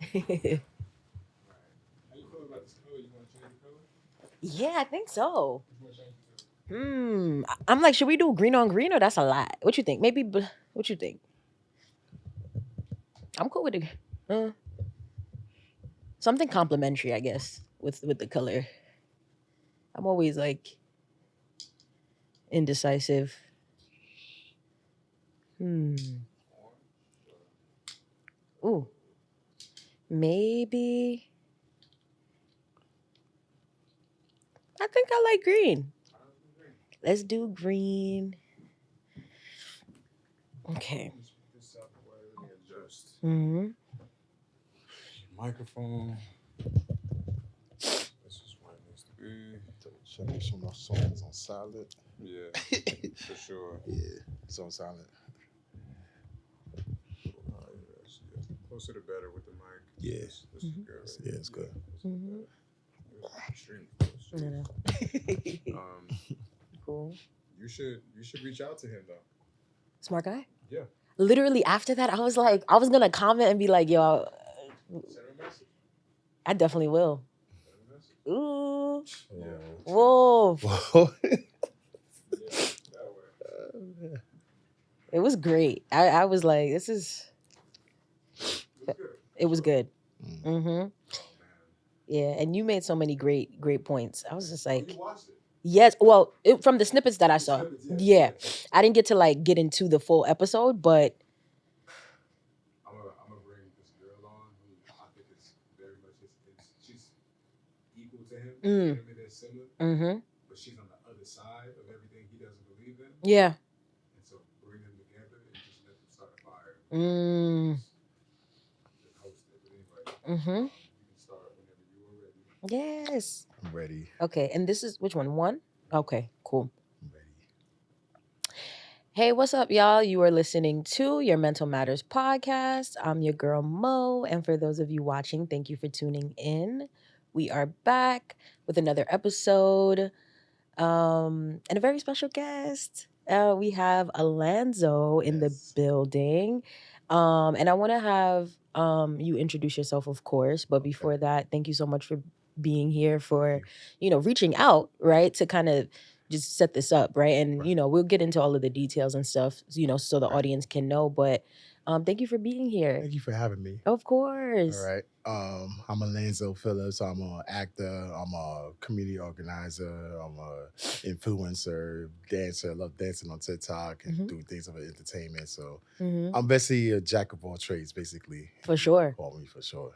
How you feel about this color? You want to change the color? Yeah, I think so. Which one change it to? I'm like, should we do green on green or that's a lot? What you think? Maybe. What you think? I'm cool with it. Uh, something complimentary, I guess, with the color. I'm always like indecisive. Hmm. Ooh, maybe. I think I like green. Let's do green. Okay. Let me speak this up before everything adjusts. Hmm. Microphone. This is where it needs to be. Should make sure my song is on silent. Yeah, for sure. Yeah, it's on silent. Closer to better with the mic. Yeah. This is good. Right? Yeah, it's good. Hmm. Extremely close. No, no. Cool. You should reach out to him though. Smart guy. Yeah. Literally after that, I was like, I was gonna comment and be like, yo, Send him a message. I definitely will. Send him a message. Ooh. Yeah. Whoa. Whoa. Yeah, that way. It was great. I was like, this is. It was good. Mm-hmm. Oh man. Yeah, and you made so many great points. I was just like, You watched it. yes. Well, from the snippets that I saw, Snippets, yeah, I didn't get to like get into the full episode, but I'm gonna bring this girl on who I think is very much she's equal to him. Mm. Maybe they're similar, mm-hmm. but she's on the other side of everything he doesn't believe in. Yeah. And so bring them together and just let them start a fire. Mm. Just host it. But anyway, Mm-hmm. you can start whenever you are ready. Yes. I'm ready. Okay, and this is which one? One? Okay, cool. I'm ready. Hey, what's up, y'all? You are listening to your Mental Matters podcast. I'm your girl Mo, and for those of you watching, thank you for tuning in. We are back with another episode, and a very special guest. We have Alanzo in the Yes. building, and I want to have you introduce yourself, of course. But before that, thank you so much for being here, for reaching out, right, to kind of just set this up, right, and Right. we'll get into all of the details and stuff, so the Right. audience can know. But thank you for being here. Thank you for having me. Of course. All right. I'm Alanzo Phillips. I'm an actor. I'm a community organizer. I'm a influencer, dancer. I love dancing on TikTok and Mhm. doing things of entertainment. So Mhm. I'm basically a jack of all trades, basically. For sure. Call me for sure.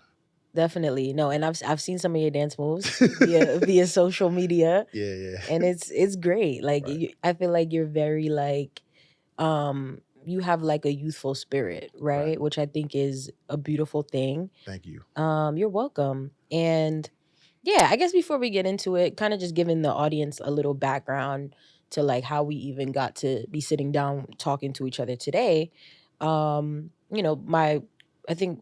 Definitely. No, and I've seen some of your dance moves via social media, Yeah, yeah. and it's great. Like Right. I feel like you're very like you have like a youthful spirit, right? Right. Which I think is a beautiful thing. Thank you. You're welcome. And yeah, I guess before we get into it, kind of just giving the audience a little background to like how we even got to be sitting down talking to each other today. My I think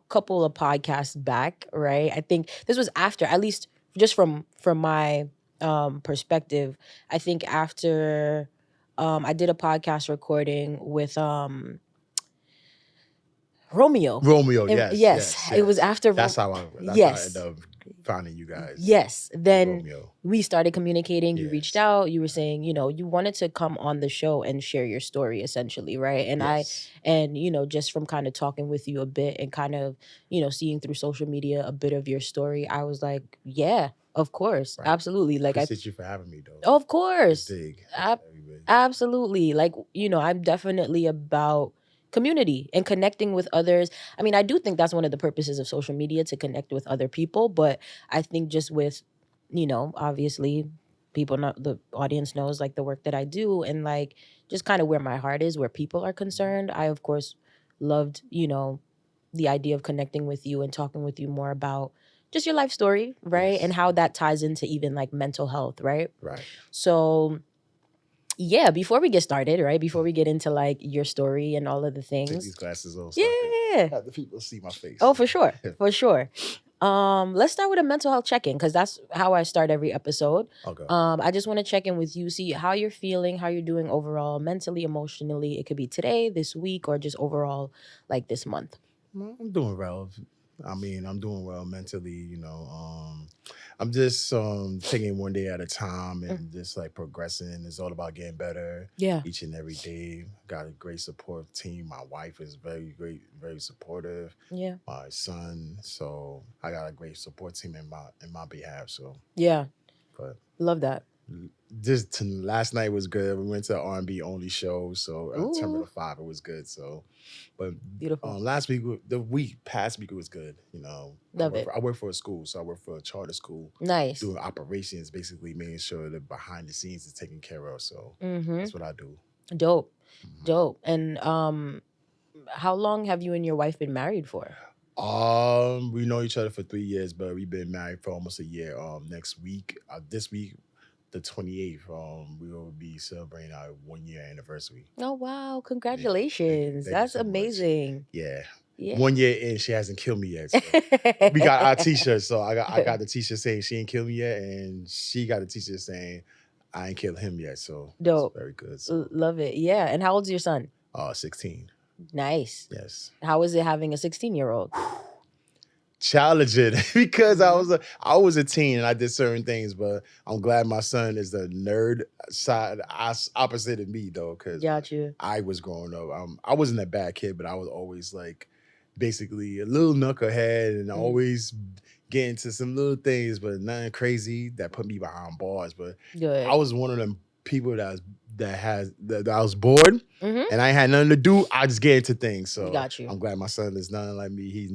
couple of podcasts back, right? I think this was after, at least just from my perspective, I think after I did a podcast recording with Romeo. Romeo, And- yes, yes, it was yes. after That's how I yes. ended up finding you guys. Yes. Then Romeo. we started communicating. You reached Yes. out. You were saying, you wanted to come on the show and share your story, essentially, right? And Yes. just from kind of talking with you a bit and kind of, seeing through social media a bit of your story, I was like, yeah, of course, Right. absolutely. Like, Appreciate you for having me, though. of course, Dig. Ab- absolutely. Like, I'm definitely about community and connecting with others. I mean, I do think that's one of the purposes of social media, to connect with other people, but I think just with, obviously people know, the audience knows like the work that I do, and like just kind of where my heart is, where people are concerned. I of course loved, the idea of connecting with you and talking with you more about just your life story, right? Yes. And how that ties into even like mental health, right? Right. So yeah, before we get started, right? Before we get into like your story and all of the Take things. these glasses off. So I Yeah. can have the people see my face. Oh, for sure. For sure. Let's start with a mental health check-in, because that's how I start every episode. Okay. I just want to check in with you, see how you're feeling, how you're doing overall, mentally, emotionally. It could be today, this week, or just overall like this month. I'm doing well. I mean, I'm doing well mentally, I'm just taking one day at a time Mm. and just like progressing. It's all about getting better Yeah. each and every day. Got a great support team. My wife is very great, very supportive. Yeah. My son, so I got a great support team in my behalf. So, Yeah. but Love that. just last night was good. We went to R&B only show, so September Ooh. the 5 it was good. So, but Beautiful. last week, past week it was good. Love it. I work for a school, so I work for a charter school, Nice. doing operations, basically making sure that behind the scenes is taken care of. So Mm-hmm. that's what I do. Dope. Mhm. Dope. And how long have you and your wife been married for? We know each other for 3 years, but we've been married for almost a year. Next week, this week, the 28th, we will be celebrating our 1 year anniversary. Oh wow, Yeah, thank you, congratulations. thank you That's so much. amazing. Yeah. Yeah. 1 year in, she hasn't killed me yet. So we got our t-shirts. So I got the t-shirt saying she ain't killed me yet, and she got a t-shirt saying I ain't killed him yet. So it's Dope. very good. So Love it. Yeah. And how old's your son? 16. Nice. Yes. How is it having a 16-year-old? Challenging because I Mhm. was a teen and I did certain things, but I'm glad my son is the nerd side opposite of me though, because Got you. I was growing up. I wasn't a bad kid, but I was always like basically a little knucklehead and Mm. always get into some little things, but nothing crazy that put me behind bars. But Good. I was one of them people that I was bored Mm-hmm. and I ain't had nothing to do. I just get into things. So Got you. I'm glad my son is nothing like me. He's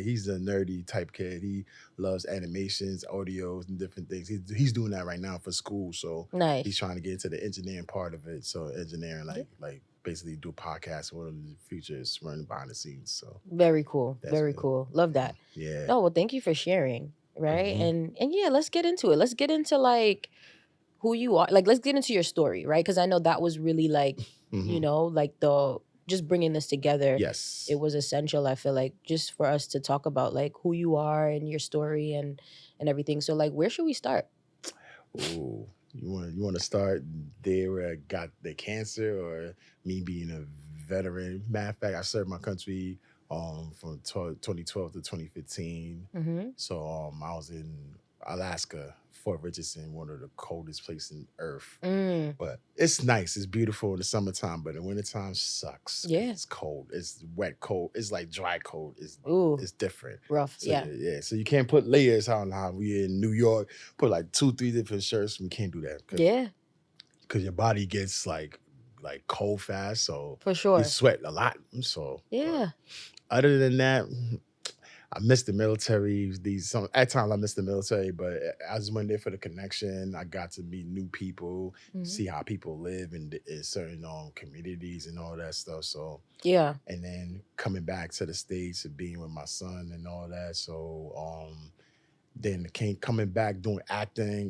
he's a nerdy type kid. He loves animations, audios, and different things. He's doing that right now for school. So he's Nice. trying to get into the engineering part of it. So engineering, Yeah. like basically do podcasts. One of the futures running behind the scenes. So Very cool. that's Very good. cool. Love that. Yeah. Oh, well, thank you for sharing. Right. Mhm. And yeah, let's get into it. Let's get into like who you are. Like, let's get into your story, right? Because I know that was really like, you Mhm. know, like the just bringing this together. Yes. It was essential, I feel like, just for us to talk about like who you are and your story and everything. So like, where should we start? Ooh, you want to start there where I got the cancer, or me being a veteran? Matter of fact, I served my country from 2012 to 2015. Mm-hmm. So I was in Alaska, Fort Richardson, one of the coldest places on earth. Mm. But it's nice, it's beautiful in the summertime, but in the wintertime sucks. 'Cause Yeah. it's cold, it's wet cold, it's like dry cold. Ooh, It's different. rough. So Yeah. yeah, so you can't put layers on how we in New York, put like 2-3 different shirts. We can't do that Yeah, because your body gets like cold fast, so for you sure. sweat a lot. So but Yeah. other than that, I miss the military. At times I miss the military, but I just went there for the connection. I got to meet new people, Mhm. see how people live in certain communities and all that stuff. So Yeah. and then coming back to the States and being with my son and all that. So then coming back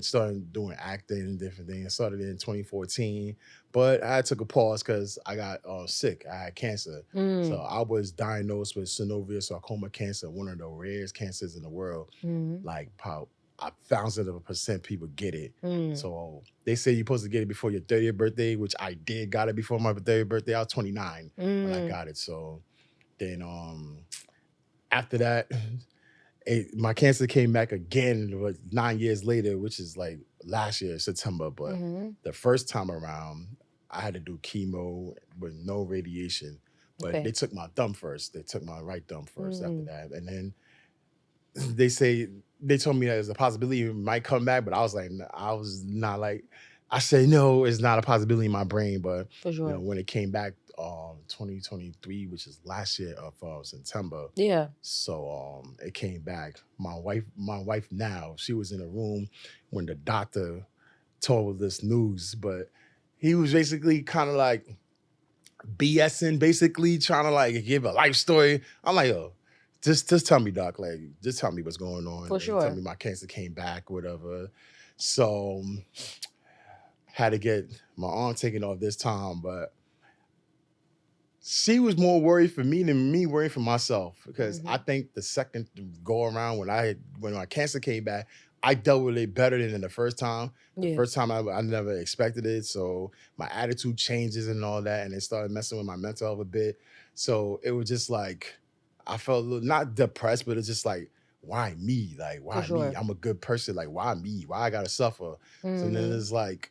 started doing acting and different things. I started in 2014, but I took a pause because I got sick. I had cancer. So Mm. I was diagnosed with Synovial Sarcoma cancer, one of the rarest cancers in the world. Mhm. Like about 1,000% people get it. Mm. So they say you're supposed to get it before your 30th birthday, which I did got it before my 30th birthday. I was 29 when I Mm. got it. So then after that, my cancer came back again 9 years later, which is like last year, September. But Mhm. the first time around, I had to do chemo with no radiation. But Okay. they took my thumb first. They took my right thumb first after Mm. that. And then they told me that there's a possibility it might come back, but I was like, I was not like, I said, no, it's not a possibility in my brain. But For sure. when it came back 2023, which is last year of September. Yeah. So it came back. My wife now, she was in a room when the doctor told this news, but he was basically kind of like BSing, basically trying to like give a life story. I'm like, oh, just tell me, doc, like just tell me what's going on. For And tell sure. me my cancer came back, whatever. So had to get my arm taken off this time, but she was more worried for me than me worrying for myself, because I Mhm. think the second go around when my cancer came back, I dealt with it better than the first time. The Yeah. first time I never expected it, so my attitude changes and all that, and it started messing with my mental health a bit. So it was just like I felt a little, not depressed, but it's just like, why me? Like, For why me? sure. I'm a good person. Like, why me? Why I gotta suffer? So then Mm-hmm. it's like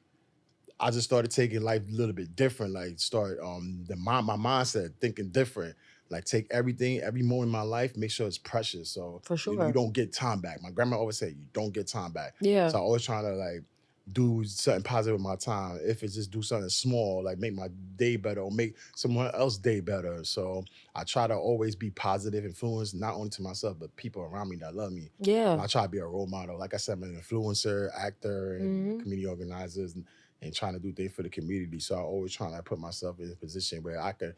I just started taking life a little bit different. Like start my mindset thinking different. Like take everything, every moment in my life, make sure it's precious. So For you sure. don't get time back. My grandma always said you don't get time back. Yeah. So I always trying to like do something positive with my time. If it's just do something small, like make my day better or make someone else's day better. So I try to always be positive influence, not only to myself, but people around me that love me. And Yeah. I try to be a role model. Like I said, I'm an influencer, actor, and Mm-hmm. community organizers and trying to do things for the community. So I always trying to put myself in a position where I can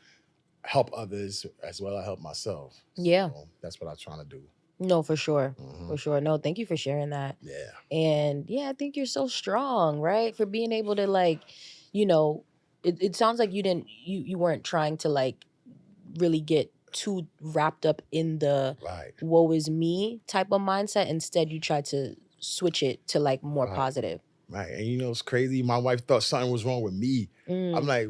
help others as well as help myself. Yeah. So that's what I'm trying to do. No, for sure. Hmm. For sure. No, thank you for sharing that. Yeah. And yeah, I think you're so strong, right? For being able to like, you know, it sounds like you weren't trying to like really get too wrapped up in the Right. woe is me type of mindset. Instead, you tried to switch it to like more Right. positive. Right. And you know, it's crazy. My wife thought something was wrong with me. I'm Mm, like,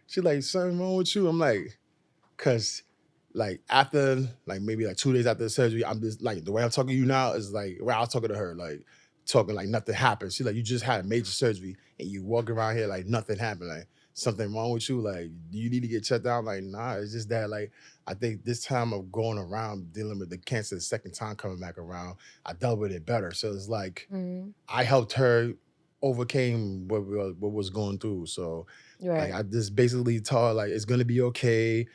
she like, something wrong with you? I'm like, cause like after like maybe like 2 days after the surgery, I'm just like the way I'm talking to you now is like where I was talking to her, like talking like nothing happened. She's like, you just had major surgery and you walk around here like nothing happened. Like something wrong with you? Like, do you need to get checked out? Like, nah, it's just that like I think this time of going around dealing with the cancer the second time coming back around, I dealt with it better. So it's like mm, I helped her overcame what was going through. So like right. I just basically told her like it's gonna be okay.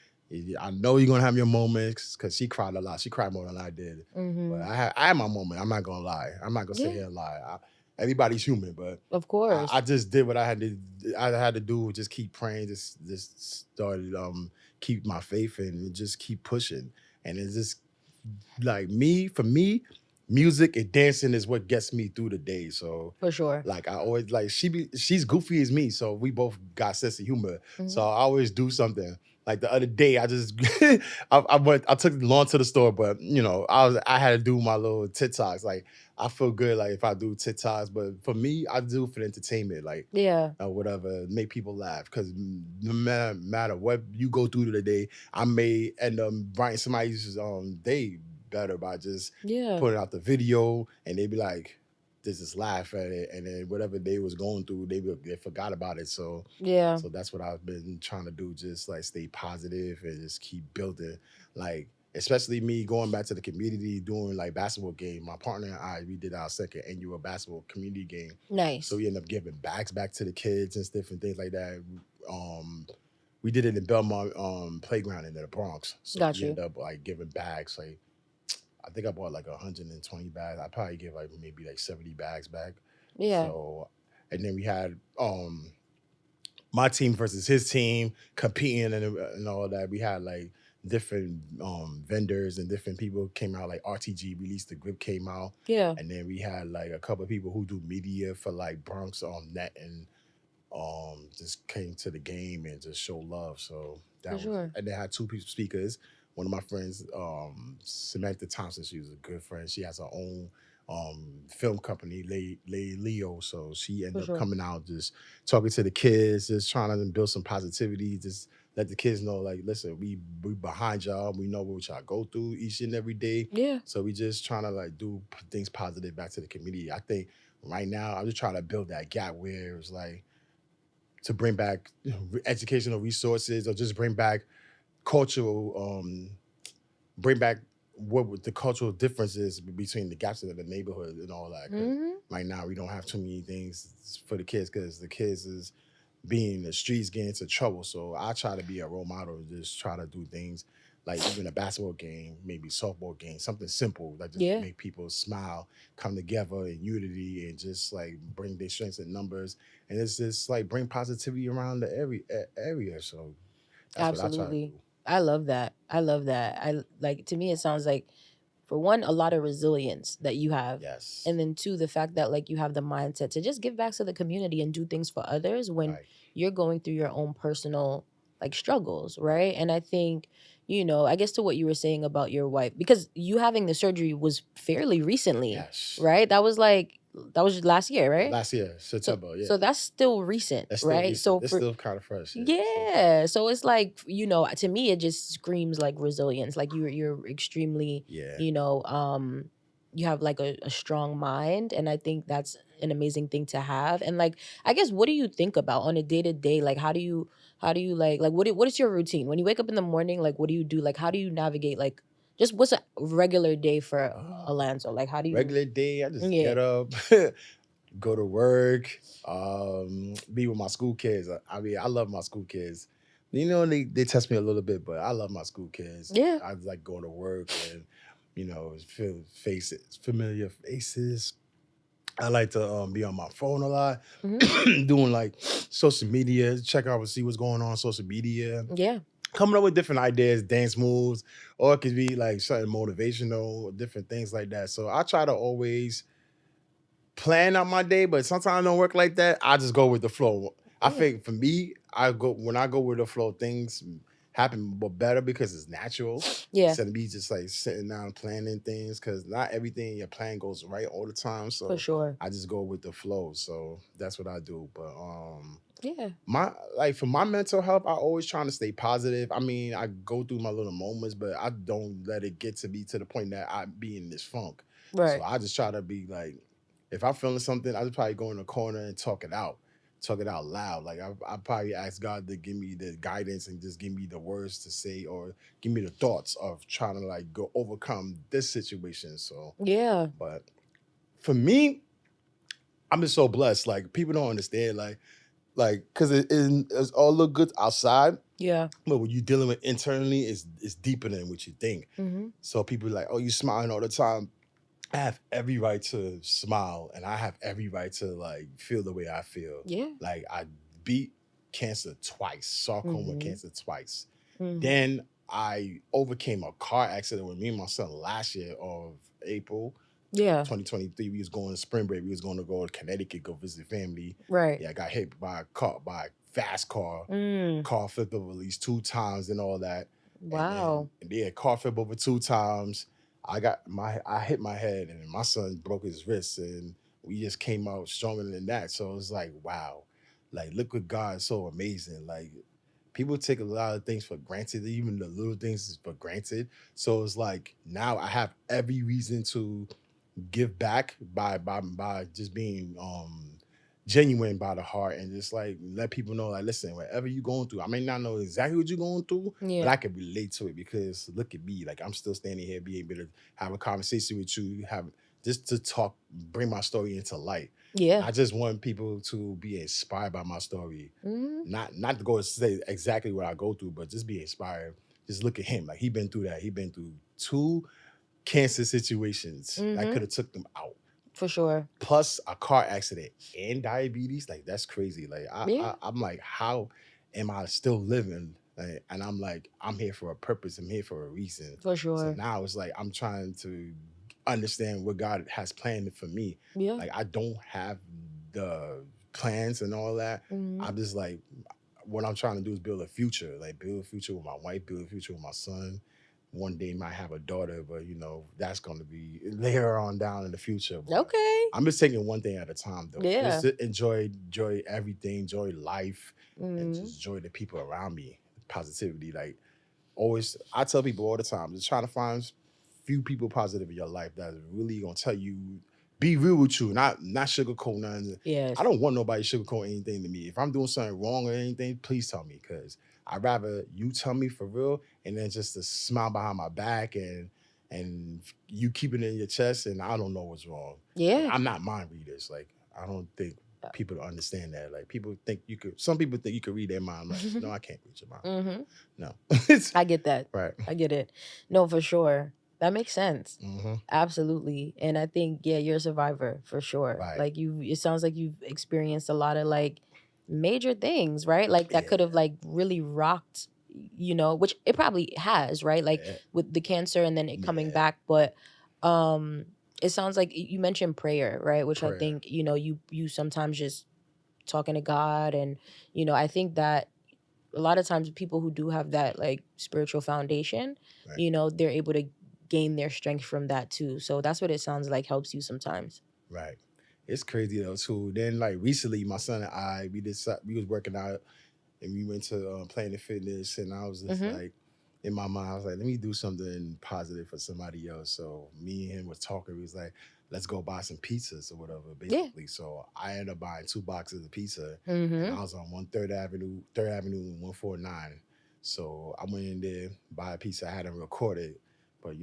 I know you're gonna have your moments because she cried a lot. She cried more than I did. But Mm-hmm. I had my moment. I'm not gonna lie. I'm not gonna sit Yeah, here and lie. Everybody's human, but of I course. just did what I had to. I had to do. Just keep praying. Just started keep my faith and just keep pushing. And it's just like me for me, music and dancing is what gets me through the day. So For sure. like I always like she's goofy as me, so we both got sense of humor. So Mm-hmm. I always do something. Like the other day, I just I took the lawn to the store, but you know I had to do my little TikToks. Like I feel good like if I do TikToks, but for me, I do it for entertainment, like Yeah. or whatever, make people laugh. Because no matter what you go through today, I may end up writing somebody's day better by just Yeah. putting out the video, and they be like, just laugh at it, and then whatever they was going through, they forgot about it. So, Yeah. so that's what I've been trying to do, just like stay positive and just keep building. Like, especially me going back to the community, doing like basketball game. My partner and I, we did our second annual basketball community game. So Nice. we end up giving bags back to the kids and different things like that. Um, we did it in Belmont playground in the Bronx. So Got we you. end up like giving bags. Like I think I bought like 120 bags. I probably give like maybe like 70 bags back. Yeah. So and then we had my team versus his team competing and all that. We had like different vendors and different people came out. Like RTG released the grip came out, Yeah. and then we had like a couple of people who do media for like Bronx Net and just came to the game and just show love. So For that was, sure. and they had two people speakers. One of my friends, Samantha Thompson, she was a good friend. She has her own film company, Leo. So she For ended up sure. coming out, just talking to the kids, just trying to build some positivity, just let the kids know, like, listen, we behind y'all. We know what y'all go through each and every day. Yeah. So we just trying to like do things positive back to the community. I think right now I'm just trying to build that gap where it's like to bring back educational resources or just bring back cultural bring back the cultural differences between the gaps in the neighborhood and all that. Because Mm-hmm. right now we don't have too many things for the kids because the kids is being in the streets getting into trouble. So I try to be a role model and just try to do things like even a basketball game, maybe softball game, something simple that just Yeah. make people smile, come together in unity, and just like bring their strengths and numbers, and it's just like bring positivity around the area. So that's what I try to Absolutely. do. I love that. I love that. I like to me it sounds like for one, a lot of resilience that you have. Yes, And then two, the fact that like you have the mindset to just give back to the community and do things for others when right, you're going through your own personal like struggles, right, right? And I think, I guess to what you were saying about your wife, because you having the surgery was fairly recently, yes, right? That was like That was last year, right? Last year, September. Yeah, So that's still recent, that's still right? recent. So It's for still kind of fresh. yeah, so it's like, to me it just screams like resilience. Like you're extremely, Yeah. you have like a strong mind, and I think that's an amazing thing to have. And like, I guess, what do you think about on a day to day? Like, how do you like what is your routine when you wake up in the morning? Like, what do you do? Like, how do you navigate? Like, just what's a regular day for Alanzo? Like, how do you? Regular day, I just Yeah. get up, go to work, be with my school kids. I mean, I love my school kids. They test me a little bit, but I love my school kids. Yeah. I like going to work and feel faces, familiar faces. I like to be on my phone a lot, doing like social media, check out and see what's going on social media. Yeah. Coming up with different ideas, dance moves, or it could be like something motivational, different things like that. So I try to always plan out my day, but sometimes it don't work like that. I just go with the flow. I think for me, when I go with the flow, things happen but better because it's natural. Yeah. Instead of me just like sitting down planning things, because not everything in your plan goes right all the time. So For sure. I just go with the flow. So that's what I do. But yeah. for my mental health, I always trying to stay positive. I mean, I go through my little moments, but I don't let it get to me to the point that I be in this funk. Right. So I just try to be like, if I'm feeling something, I just probably go in the corner and talk it out loud. Like I probably ask God to give me the guidance and just give me the words to say, or give me the thoughts of trying to like go overcome this situation. So Yeah. but for me, I'm just so blessed. Like people don't understand, like because it's all look good outside. Yeah. But when you're dealing with internally, it's deeper than what you think. Mm-hmm. So people are like, oh, you smiling all the time. I have every right to smile, and I have every right to like feel the way I feel. Yeah. Like I beat cancer twice, sarcoma Mhm. cancer twice. Mhm. Then I overcame a car accident with me and my son last year of April Yeah. 2023. We was going to spring break. We was going to go to Connecticut, go visit family. Right. Yeah, I got hit by a fast car. Mm. Car flipped over at least 2 times and all that. Wow. And then car flip over 2 times. I hit my head, and my son broke his wrist, and we just came out stronger than that. So it's like, wow, like look what God is so amazing. Like people take a lot of things for granted, even the little things is for granted. So it's like now I have every reason to give back by just being genuine by the heart, and just like let people know, like, listen, whatever you're going through, I may not know exactly what you're going through, but Yeah. I can relate to it, because look at me, like I'm still standing here being able to have a conversation with you, have just to talk, bring my story into light. Yeah. I just want people to be inspired by my story. Mhm. Not to go and say exactly what I go through, but just be inspired. Just look at him, like he been through that. He been through 2 cancer situations that Mhm. could have took them out, For sure. plus a car accident and diabetes. Like that's crazy. Like Yeah. I'm like, how am I still living? Like, and I'm like, I'm here for a purpose. I'm here for a reason. For So sure. now it's like I'm trying to understand what God has planned for me. Yeah. Like I don't have the plans and all that. Mhm. I'm just like, what I'm trying to do is build a future. Like build a future with my wife, build a future with my son. One day might have a daughter, but that's going to be later on down in the future. But Okay. I'm just taking one thing at a time, though. Yeah. Just to enjoy everything, enjoy life, and Mhm. just enjoy the people around me. Positivity, like always. I tell people all the time, just trying to find few people positive in your life that's really gonna tell you, be real with you, not sugarcoat nothing. Yes. I don't want nobody sugarcoat anything to me. If I'm doing something wrong or anything, please tell me, because I'd rather you tell me for real, and then just to smile behind my back and you keep it in your chest, and I don't know what's wrong. Yeah. I'm not mind readers. Like I don't think people understand that. Like some people think you could read their mind. I'm like, no, I can't read your mind. Mhm. No. I get that. Right. I get it. No, for sure. That makes sense. Mm-hmm. Absolutely. And I think, yeah, you're a survivor for sure. Right. Like it sounds like you've experienced a lot of like major things, right? Like that could have like really rocked, which it probably has, right? Like with the cancer and then it coming back. But it sounds like you mentioned prayer, right? Which I think, you sometimes just talking to God. And, I think that a lot of times people who do have that like spiritual foundation, Right. they're able to gain their strength from that too. So that's what it sounds like helps you sometimes. Right. it's crazy though too. Then like recently, my son and I we was working out and we went to Planet Fitness, and I was just Mm-hmm. like, in my mind, I was like, let me do something positive for somebody else. So me and him was talking. We was like, let's go buy some pizzas or whatever, Yeah. basically. So I ended up buying 2 boxes of pizza, and Mm-hmm. I was on Third Avenue, and 149. So I went in there, buy a pizza. I hadn't recorded, but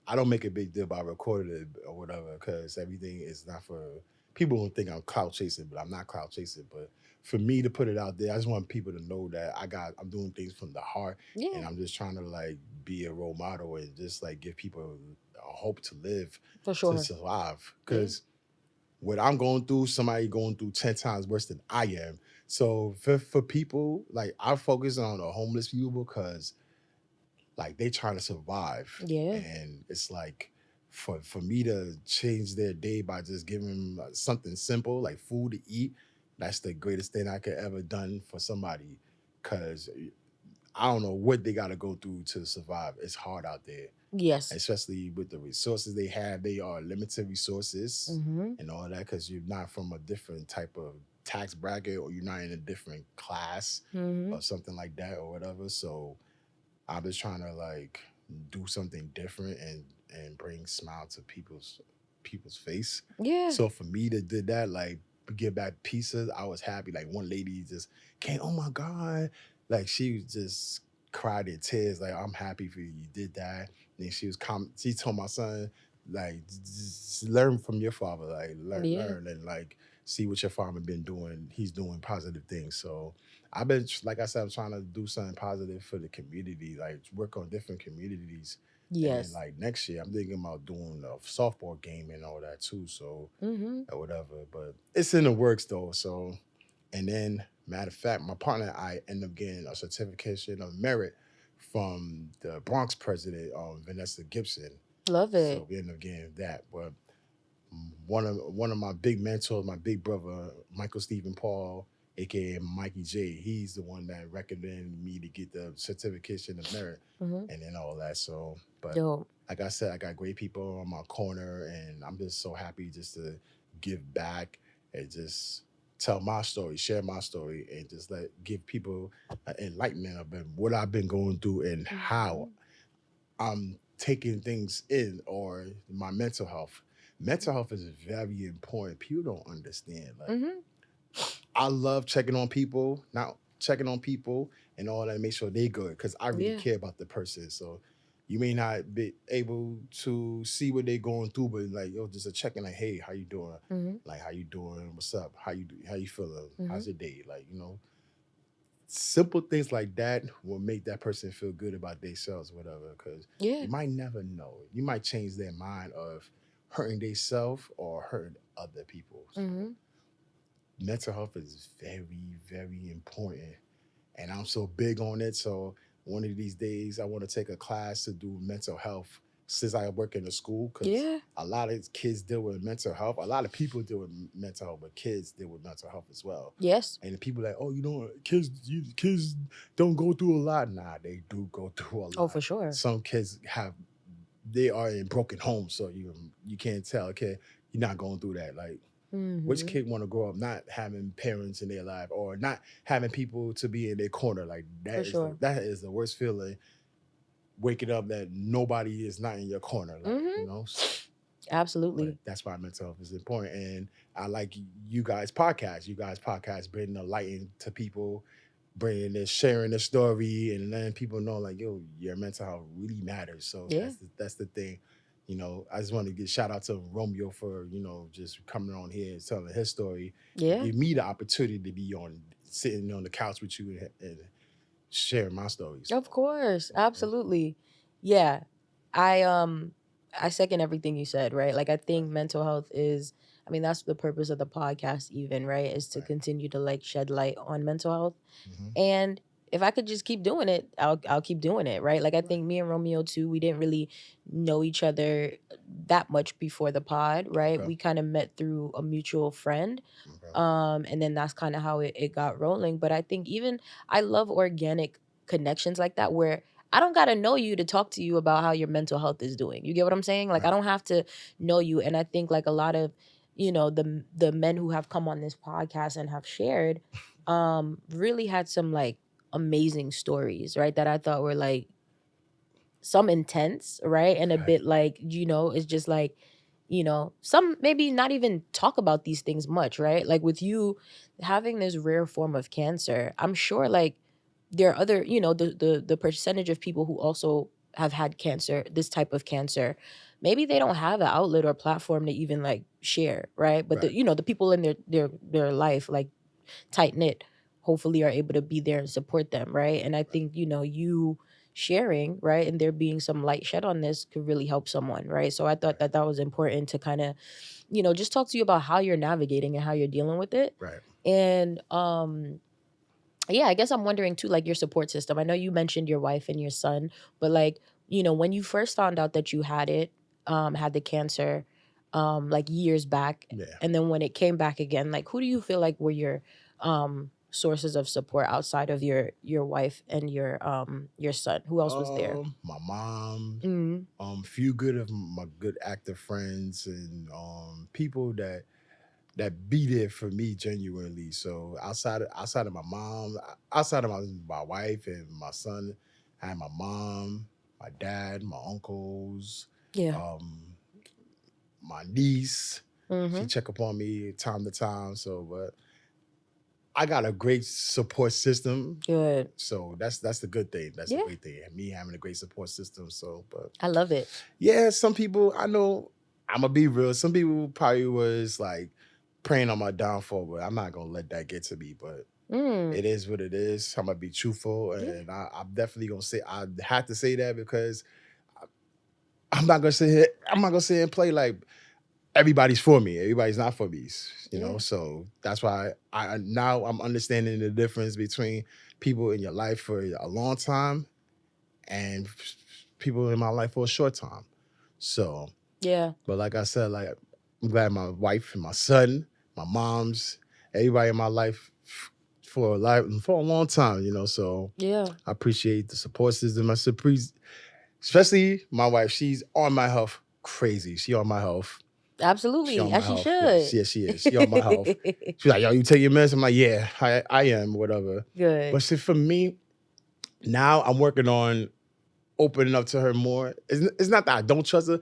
I don't make a big deal about recording it or whatever because everything is not for people. Don't think I'm clout chasing, but I'm not clout chasing. But for me to put it out there, I just want people to know that I'm doing things from the heart, Yeah, and I'm just trying to like be a role model and just like give people a hope to live, for to sure. survive. Yeah. Because what I'm going through, somebody going through 10 times worse than I am. So for people, like I focus on the homeless people because like they trying to survive, Yeah. and it's like for me to change their day by just giving them something simple like food to eat, that's the greatest thing I could ever done for somebody. Because I don't know what they got to go through to survive. It's hard out there, Yes. especially with the resources they have. They are limited resources Mm-hmm. and all that because you're not from a different type of tax bracket, or you're not in a different class Mm-hmm. or something like that or whatever. So I'm just trying to like do something different and bring smile to people's face. Yeah. So for me to did that, like give back pizzas, I was happy. Like one lady just came, oh my God. Like she was just cried in tears, like I'm happy for you. You did that. And then she told my son, like, just learn from your father, like Yeah. learn and like see what your father been doing. He's doing positive things. So I've been, like I said, I'm trying to do something positive for the community, like work on different communities. And then Yes. like next year, I'm thinking about doing a softball game and all that too. So Mm-hmm. or whatever, but it's in the works though. So, and then matter of fact, my partner and I end up getting a certification of merit from the Bronx president, Vanessa Gibson. Love So it. we end up getting that. But one of my big mentors, my big brother, Michael Stephen Paul, aka Mikey J. He's the one that recommended me to get the certification of merit Mm-hmm. and then all that. So, but Dope. like I said, I got great people on my corner, and I'm just so happy just to give back and just tell my story, share my story, and just give people enlightenment about what I've been going through and how Mm-hmm. I'm taking things in, or my mental health. Mental health is very important. People don't understand. Like Mm-hmm. I love checking on people, not checking on people and all that, make sure they good because I really Yeah. care about the person. So you may not be able to see what they're going through, but like yo, just a checking, like, hey, how you doing? Mm-hmm. Like, how you doing? What's up? How you feeling? Mm-hmm. How's your day? Like, simple things like that will make that person feel good about themselves, whatever. Because Yeah. you might never know. You might change their mind of hurting themselves or hurting other people. So Mm-hmm. mental health is very, very important. And I'm so big on it. So one of these days, I want to take a class to do mental health since I work in a school because Yeah. a lot of kids deal with mental health. A lot of people deal with mental health, but kids deal with mental health as well. Yes. And the people like, oh, kids don't go through a lot. Nah, they do go through a Oh, lot. for sure. Some kids they are in broken homes, so you can't tell. Okay, you're not going through that. Like which Mm-hmm. kid want to grow up not having parents in their life or not having people to be in their corner? Like For sure. that is the worst feeling. Waking up that nobody is not in your corner, like Mm-hmm. But Absolutely. that's why mental health is important, and I like you guys podcast. You guys podcast bringing the light into people, bringing this, sharing the story, and letting people know like, yo, your mental health really matters. So Yeah. that's the thing. I just want to give shout out to Romeo for just coming on here and telling his story and Yeah. give me the opportunity to be on sitting on the couch with you and sharing my story. So, Of course. Absolutely. Yeah. I I second everything you said, right? Like I think mental health is, I mean, that's the purpose of the podcast even, right? Is to right. continue to like shed light on mental health. Hmm. And if I could just keep doing it, I'll keep doing it, right? Like I Right. think me and Romeo too, we didn't really know each other that much before the pod, right? Okay. We kind of met through a mutual friend. Okay. And then that's kind of how it got rolling. But I think even I love organic connections like that where I don't gotta know you to talk to you about how your mental health is doing. You get what I'm saying? Like I Right. don't have to know you. And I think like a lot of the men who have come on this podcast and have shared really had some like amazing stories, right? That I thought were like some intense, right? And a Right. bit like, it's just like, some maybe not even talk about these things much, right? Like with you having this rare form of cancer, I'm sure like there are other, the percentage of people who also have had cancer, this type of cancer, maybe they don't have an outlet or platform to even like share, right? But Right. the people in their life, like tight knit, hopefully are able to be there and support them, right? And I think you sharing, right, and there being some light shed on this could really help someone, right? So I thought that was important to kind of just talk to you about how you're navigating and how you're dealing with it. Right. And yeah, I guess I'm wondering too, like your support system. I know you mentioned your wife and your son, but like, when you first found out that you had it, had the cancer, like years back, Yeah. and then when it came back again, like who do you feel like were your sources of support outside of your wife and your son? Who else was there? My mom, Mm-hmm. few good of my good active friends, and people that be there for me genuinely. So outside of my mom, outside of my wife and my son, I had my mom, my dad, my uncles, Yeah. my niece. Mm-hmm. She check up on me time to time. So, but I got a great support system. Good. So that's the good thing. That's Yeah. the great thing. Me having a great support system. So, but I love it. yeah, some people I know. I'm gonna be real. Some people probably was like praying on my downfall, but I'm not gonna let that get to me. But it is what it is. I'm gonna be truthful, and I'm definitely gonna say I have to say that because I'm not gonna sit here. I'm not gonna sit here and play like everybody's for me. Everybody's not for me. Yeah. So that's why now I'm understanding the difference between people in your life for a long time and people in my life for a short time. So Yeah. but like I said, like I'm glad my wife and my son, my mom's, everybody in my life for a long time. So Yeah. I appreciate the support system. Especially my wife. She's on my health crazy. She on my health. She Absolutely. on my As she health. should. Yes, she is. She on my health. She's like, yo, you take your meds? I'm like, yeah, I am, whatever. Good. But see, for me, now I'm working on opening up to her more. It's not that I don't trust her.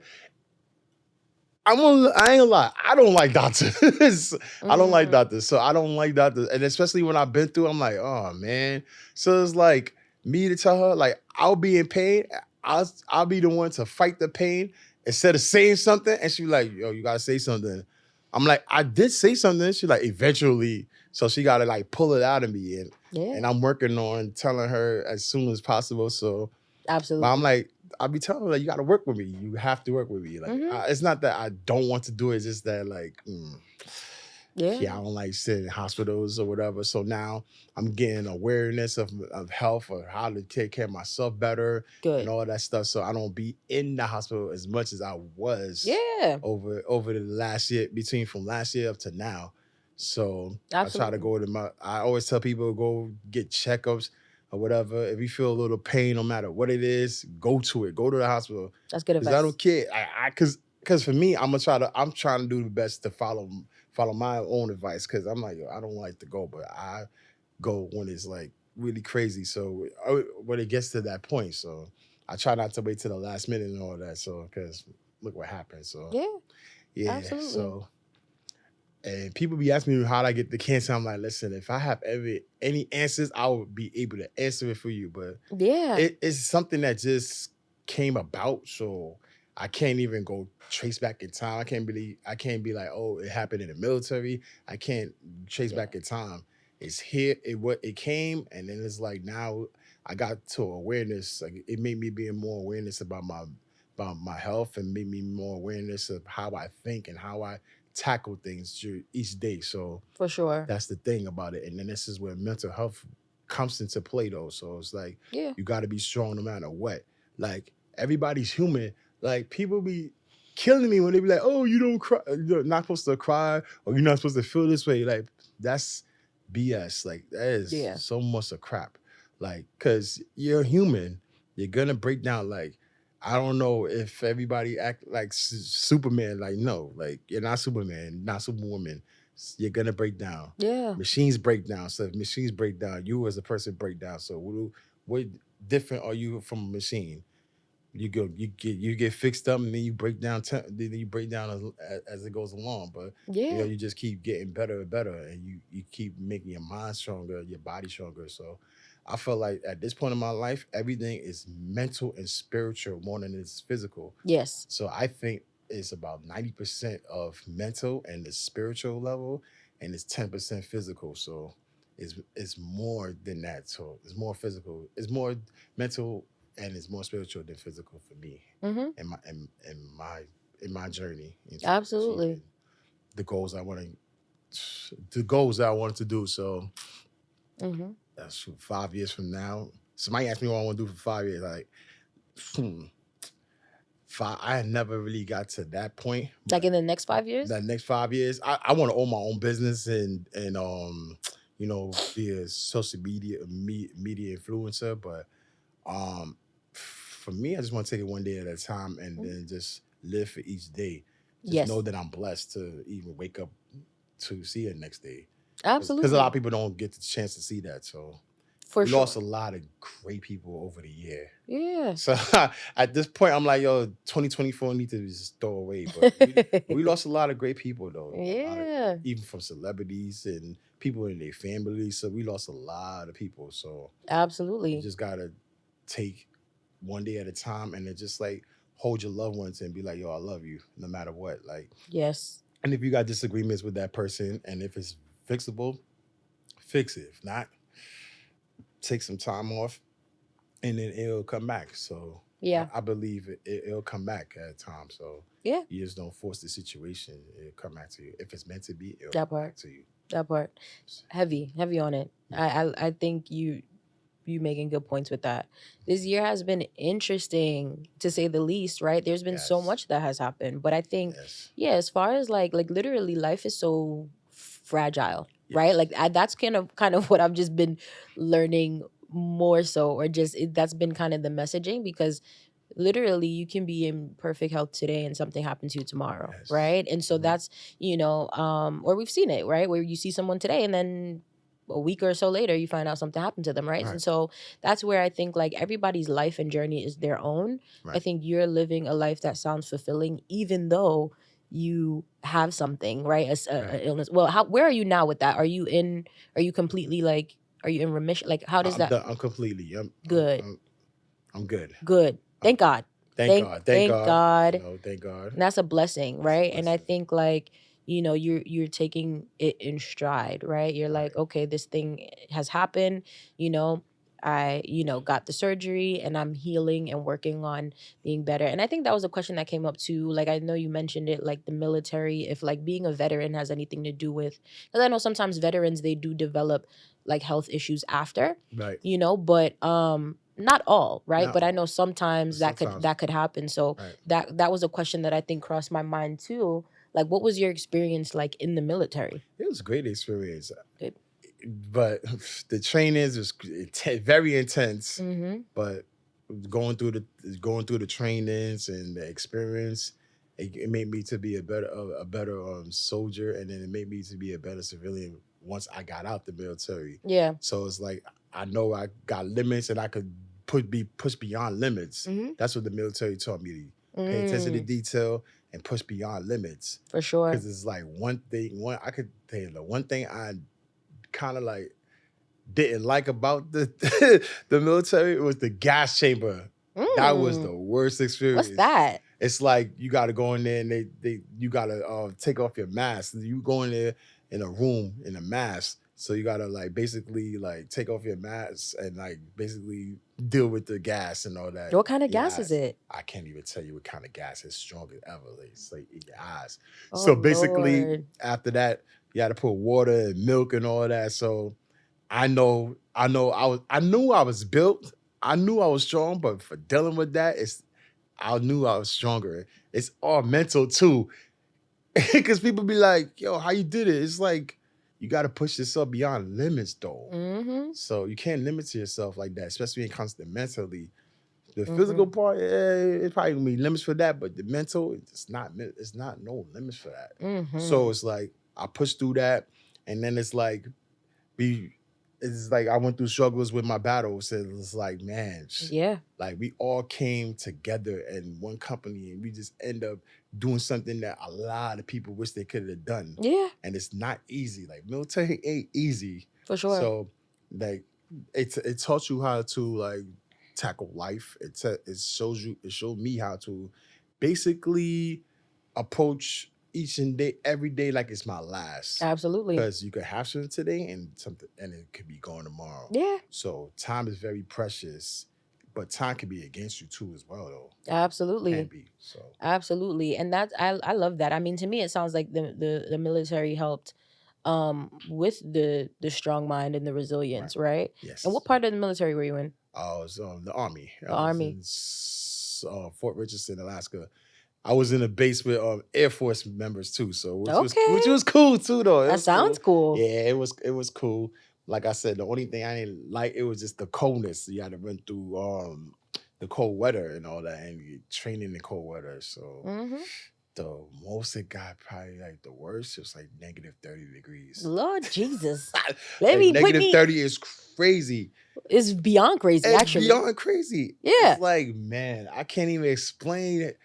I ain't gonna lie. I don't like doctors. I don't like doctors. So I don't like doctors. And especially when I've been through, I'm like, oh man. So it's like me to tell her, like, I'll be in pain. I'll be the one to fight the pain instead of saying something. And she be like, yo, you gotta say something. I'm like, I did say something. She like, eventually. So she gotta like pull it out of me. And I'm working on telling her as soon as possible. So Absolutely. but I'm like, I'll be telling her, like, you got to work with me. You have to work with me. Like, it's not that I don't want to do it. It's just that, like, I don't like sitting in hospitals or whatever. So now I'm getting awareness of health or how to take care of myself better and all that stuff. So I don't be in the hospital as much as I was over the last year, from last year up to now. So I try to go I always tell people go get checkups or whatever. If you feel a little pain, no matter what it is, go to it. Go to the hospital. That's good advice. Because I don't care. Because for me, I'm trying to do the best to follow my own advice. Because I'm like, yo, I don't like to go, but I go when it's like really crazy. So when it gets to that point, so I try not to wait till the last minute and all that. So because look what happened. So yeah, absolutely. So. And people be asking me how I get the cancer. I'm like, listen, if I have any answers, I would be able to answer it for you. But it's something that just came about. So I can't even go trace back in time. I can't be like, oh, it happened in the military. I can't trace back in time. It's here. It came, and then it's like now I got to awareness. Like it made me be more awareness about my health, and made me more awareness of how I think and how I tackle things each day. So for sure, that's the thing about it. And then this is where mental health comes into play though. So it's like you got to be strong no matter what. Like everybody's human. Like people be killing me when they be like, oh, you don't cry, you're not supposed to cry, or you're not supposed to feel this way. Like that's BS. Like that is so much of crap. Like because you're human, you're gonna break down. Like I don't know if everybody act like Superman. Like, no, like you're not Superman, not Superwoman. You're gonna break down. Yeah. Machines break down. So if machines break down, you as a person break down. So what different are you from a machine? You get fixed up, and then you break down. Then you break down as it goes along. But Yeah. you just keep getting better and better, and you keep making your mind stronger, your body stronger. So I feel like at this point in my life, everything is mental and spiritual more than it's physical. Yes. So I think it's about 90% of mental and the spiritual level, and it's 10% physical. So it's more than that. So it's more physical. It's more mental and it's more spiritual than physical for me Mm-hmm. in my journey into Absolutely. achieving the goals that I wanted to do. So Mm-hmm. that's 5 years from now. Somebody asked me what I want to do for 5 years. Like, I never really got to that point. Like in the next 5 years? The next 5 years, I want to own my own business and be a social media influencer. But for me, I just want to take it one day at a time and then just live for each day. Just Yes. know that I'm blessed to even wake up to see it next day. Absolutely. Because a lot of people don't get the chance to see that. So For we sure. lost a lot of great people over the year. Yeah. So at this point, I'm like, yo, 2024 need to just throw away. But we lost a lot of great people, though. Yeah. Even from celebrities and people in their families. So we lost a lot of people. So Absolutely. you just got to take one day at a time and then just like hold your loved ones and be like, yo, I love you no matter what. Like, Yes. and if you got disagreements with that person and if it's fixable, fix it. If not, take some time off and then it'll come back. So Yeah. I believe it'll come back at a time. So Yeah. you just don't force the situation. It'll come back to you. If it's meant to be, it'll That come back part. to you. That part. Heavy on it. I think you making good points with that. This year has been interesting to say the least, right? There's been so Yes. much that has happened, but I think Yes. yeah, as far as like literally life is so fragile, Yes. right? Like that's kind of what I've just been learning more so, or just that's been kind of the messaging, because literally you can be in perfect health today and something happens to you tomorrow, Yes. right? And so Mhm. that's or we've seen it, right, where you see someone today and then a week or so later you find out something happened to them, right? Right. And so that's where I think like everybody's life and journey is their own. I Right. think you're living a life that sounds fulfilling even though you have something, right? A illness. Well, where are you now with that? Are you completely like, are you in remission? Like, how does I'm that? done. I'm completely. Good. I'm good. Good. Thank God. Thank God. Thank God. Thank God. And that's a blessing, right? And I blessing. think like, you're taking it in stride, right? You're like, Right. okay, this thing has happened, I, got the surgery and I'm healing and working on being better. And I think that was a question that came up too. Like, I know you mentioned it, like the military, if like being a veteran has anything to do with, because I know sometimes veterans, they do develop like health issues after, Right. but not all, right? Not But I all. know sometimes that Sometimes. could happen. So Right. that was a question that I think crossed my mind too. Like, what was your experience like in the military? It was a great experience. Good. But the trainings was very intense. Mm-hmm. But going through the trainings and the experience, it made me to be a better soldier, and then it made me to be a better civilian once I got out the military. Yeah. So it's like I know I got limits and I could be pushed beyond limits. Mm-hmm. That's what the military taught me to pay attention to detail and push beyond limits. For sure. Because it's like I could tell you the one thing I kind of like didn't like about the the military was the gas chamber. That was the worst experience. What's that? It's like you got to go in there and you got to take off your mask. You go in there in a room in a mask, so you got to like basically like take off your mask and like basically deal with the gas and all that. What kind of gas is it? I can't even tell you what kind of gas is strong as ever. It's like in your eyes. Oh, so basically, Lord. after that, you had to put water and milk and all that. So I knew I was built. I knew I was strong, but for dealing with that, I knew I was stronger. It's all mental too. Because people be like, yo, how you did it? It's like you got to push yourself beyond limits though. Mm-hmm. So you can't limit to yourself like that, especially when it comes to mentally. The physical part, it's probably gonna be limits for that, but the mental, it's not. It's not no limits for that. So it's like I pushed through that, and then it's like it's like I went through struggles with my battles. And it's like, man, Yeah. like we all came together in one company, and we just end up doing something that a lot of people wish they could have done. Yeah. And it's not easy. Like military ain't easy. For sure. So like it taught you how to like tackle life. It showed me how to basically approach each and every day like it's my last. Absolutely. Because you could have something today and it could be gone tomorrow. Yeah. So time is very precious, but time can be against you too as well, though. Absolutely. Can be. So absolutely, and that's I love that. I mean, to me, it sounds like the military helped with the strong mind and the resilience, right? Yes. And what part of the military were you in? I was the Army. The Army. In, Fort Richardson, Alaska. I was in a base with Air Force members too, so which was cool too, though. That sounds cool. Yeah, it was cool. Like I said, the only thing I didn't like it was just the coldness. You had to run through the cold weather and all that, and you training in cold weather. So the most it got probably like the worst, it was like negative 30 degrees. Lord Jesus. Negative 30 is crazy. It's beyond crazy, actually. It's beyond crazy. Yeah. It's like, man, I can't even explain it.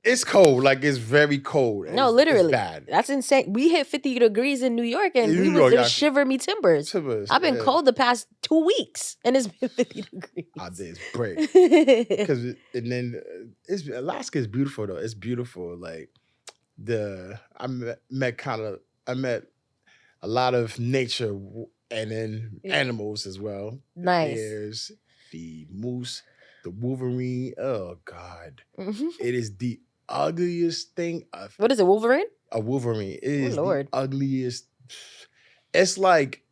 It's cold, like it's very cold. No, literally. It's bad. That's insane. We hit 50 degrees in New York, and it was shiver me timbers. I've been cold the past 2 weeks, and it's been 50 degrees. I did break. Alaska is beautiful though. It's beautiful. Like I met a lot of nature and then animals as well. Nice. There's the moose, the wolverine. Oh God, it is the ugliest thing. What is it, Wolverine? A wolverine. It is the ugliest. It's like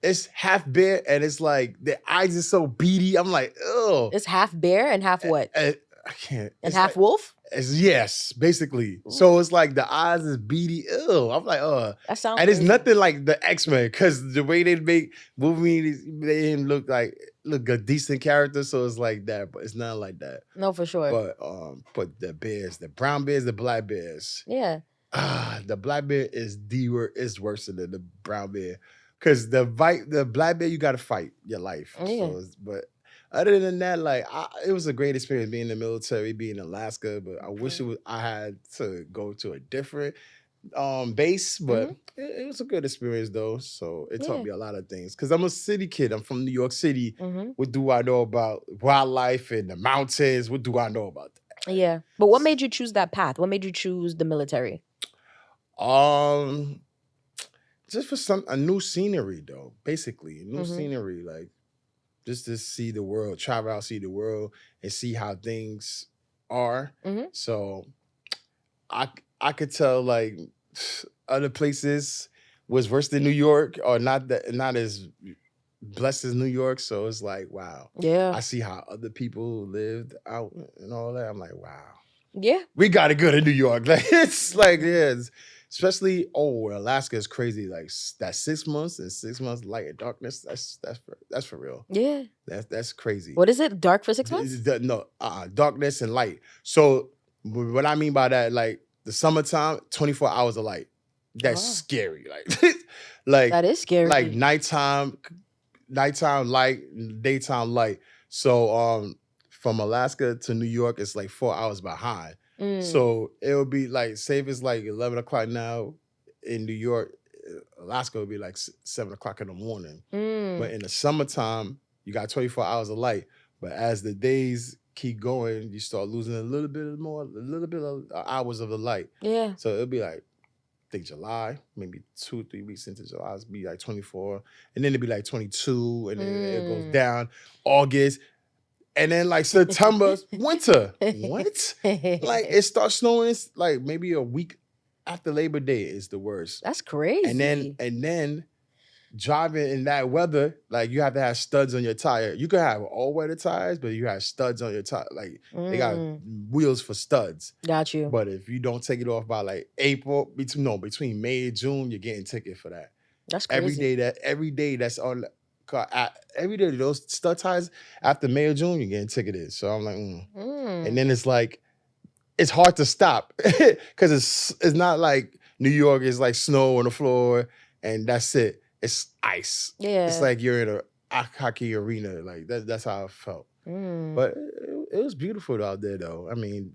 it's half bear and it's like the eyes are so beady. I'm like, oh. It's half bear and half what? I can't. And half wolf? Yes, basically. Ooh. So it's like the eyes is beady. Ew. I'm like, that sounds. And crazy. It's nothing like the X-Men because the way they make Wolverine, they didn't look a decent character. So it's like that, but it's not like that. No, for sure. But the bears, the brown bears, the black bears. Yeah. The black bear is worse than the brown bear because the black bear you got to fight your life. Yeah. So but. Other than that, like it was a great experience being in the military, being in Alaska. But I wish I had to go to a different base. But it was a good experience though. So it taught me a lot of things. Because I'm a city kid. I'm from New York City. What do I know about wildlife and the mountains? What do I know about that? Yeah. But what made you choose that path? What made you choose the military? Just for a new scenery though. Basically, new scenery, like. Just to see the world, travel out, see the world, and see how things are. So I could tell like other places was worse than New York or not as blessed as New York. So it's like, wow. Yeah. I see how other people lived out and all that. I'm like, wow. Yeah. We got it good in New York. Like it's like, especially Alaska is crazy. Like that 6 months and 6 months light and darkness. That's for real. Yeah. That's crazy. What is it? Dark for 6 months? No, darkness and light. So what I mean by that, like the summertime, 24 hours of light. That's scary. Like that is scary. Like nighttime light, daytime light. So from Alaska to New York, it's like 4 hours behind. So it would be like, say if it's like 11 o'clock now in New York, Alaska would be like 7 o'clock in the morning. But in the summertime, you got 24 hours of light. But as the days keep going, you start losing a little bit of hours of the light. Yeah. So it'll be like, I think July, maybe 2-3 weeks into July, it'll be like 24. And then it'll be like 22, and then it goes down. August. And then like September, winter. What? Like it starts snowing. It's like maybe a week after Labor Day is the worst. That's crazy. And then driving in that weather, like you have to have studs on your tire. You can have all weather tires, but you have studs on your tire. Like they got wheels for studs. Got you. But if you don't take it off by like April, between May and June, you're getting a ticket for that. That's crazy. Every day that's on every day those stud ties after May or June, you're getting ticketed. So I'm like, and then it's like it's hard to stop because it's not like New York is like snow on the floor and that's it. It's ice. Yeah. It's like you're in a hockey arena. Like that's how I felt. But it was beautiful out there, though. I mean,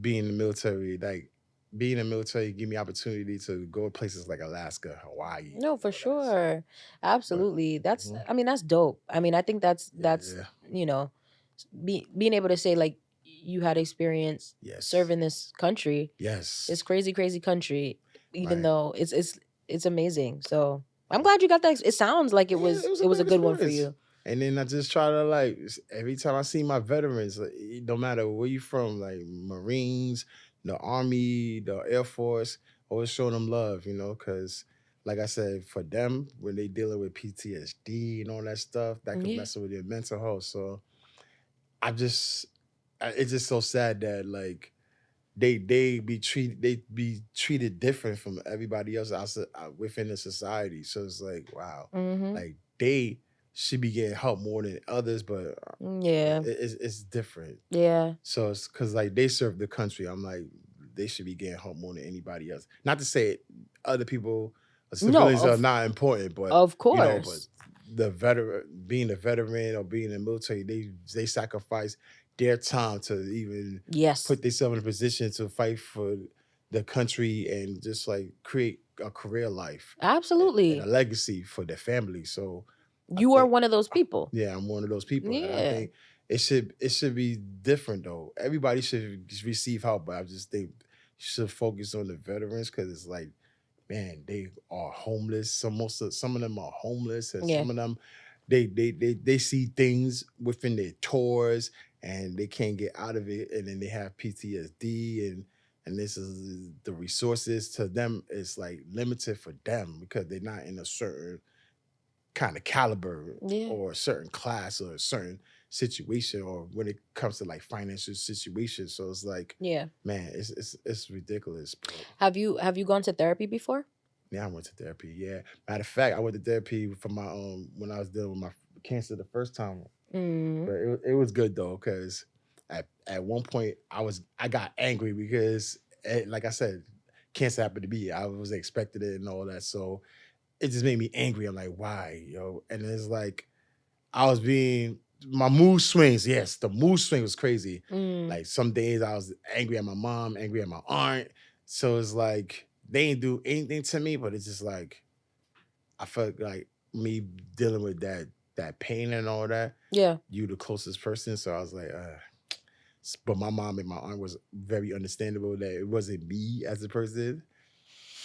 being in the military, give me opportunity to go to places like Alaska, Hawaii. No, for sure. Absolutely. That's I mean, that's dope. I mean, I think that's Yeah. you know, being able to say like you had experience Yes. serving this country. Yes. This crazy country, even Right. though it's amazing. So I'm glad you got that. It sounds like it was a good one for you. And then I just try to like every time I see my veterans, like, no matter where you from, like Marines, the Army, the Air Force, always show them love, because like I said, for them when they dealing with PTSD and all that stuff, that can mess with their mental health. So it's just so sad that like they be treated different from everybody else within the society. So it's like, wow, like they should be getting help more than others, but it's different. Yeah. So it's because like they serve the country. I'm like, they should be getting help more than anybody else. Not to say other people, civilians are not important, but of course, but the being a veteran or being in the military, they sacrifice their time to even put themselves in a position to fight for the country and just like create a career life. Absolutely. And a legacy for their family. So you are one of those people. Yeah, I'm one of those people. Yeah. And I think it should be different though. Everybody should receive help, but I just think you should focus on the veterans because it's like, man, they are homeless. Some of them are homeless, and some of them they see things within their tours and they can't get out of it, and then they have PTSD and this is the resources to them is like limited for them because they're not in a certain kind of caliber or a certain class or a certain situation or when it comes to like financial situations. So it's like, man, it's ridiculous. But have you gone to therapy before? Yeah, I went to therapy. Yeah, matter of fact, I went to therapy for my when I was dealing with my cancer the first time. But it was good though because at one point I got angry because like I said, cancer happened to me. I was expecting it and all that, so it just made me angry. I'm like, why, yo? And it's like my mood swings. Yes, the mood swing was crazy. Like some days I was angry at my mom, angry at my aunt. So it's like they ain't do anything to me, but it's just like I felt like me dealing with that pain and all that. Yeah, you the closest person, so I was like, but my mom and my aunt was very understandable that it wasn't me as a person.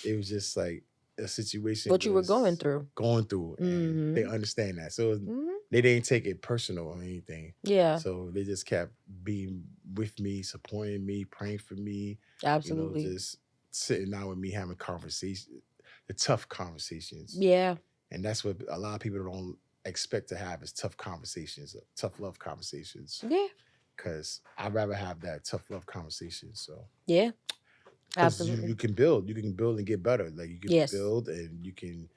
It was just like a situation what you were going through, and they understand that, so they didn't take it personal or anything. Yeah, so they just kept being with me, supporting me, praying for me. Absolutely. Just sitting down with me, having conversations, the tough conversations. Yeah, and that's what a lot of people don't expect to have is tough conversations, tough love conversations. Yeah, because I'd rather have that tough love conversation. So yeah. Absolutely. You can build and get better. Like you can build and you can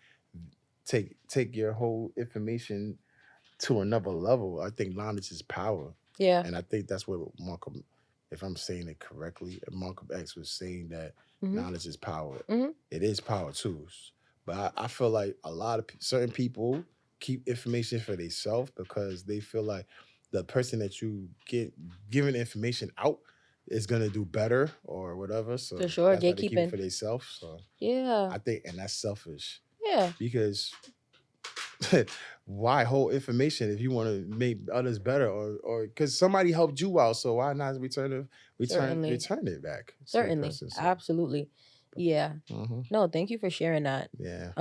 take your whole information to another level. I think knowledge is power. Yeah. And I think that's what Malcolm, if I'm saying it correctly, Malcolm X was saying that knowledge is power. It is power too. But I feel like a lot of certain people keep information for themselves because they feel like the person that you get giving information out is gonna do better or whatever. So for sure, that's why they keep gatekeeping it for themselves. So yeah, I think, and that's selfish. Yeah, because why hold information if you want to make others better or because somebody helped you out? So why not return it back? Certainly, absolutely. Yeah. No, thank you for sharing that. Yeah.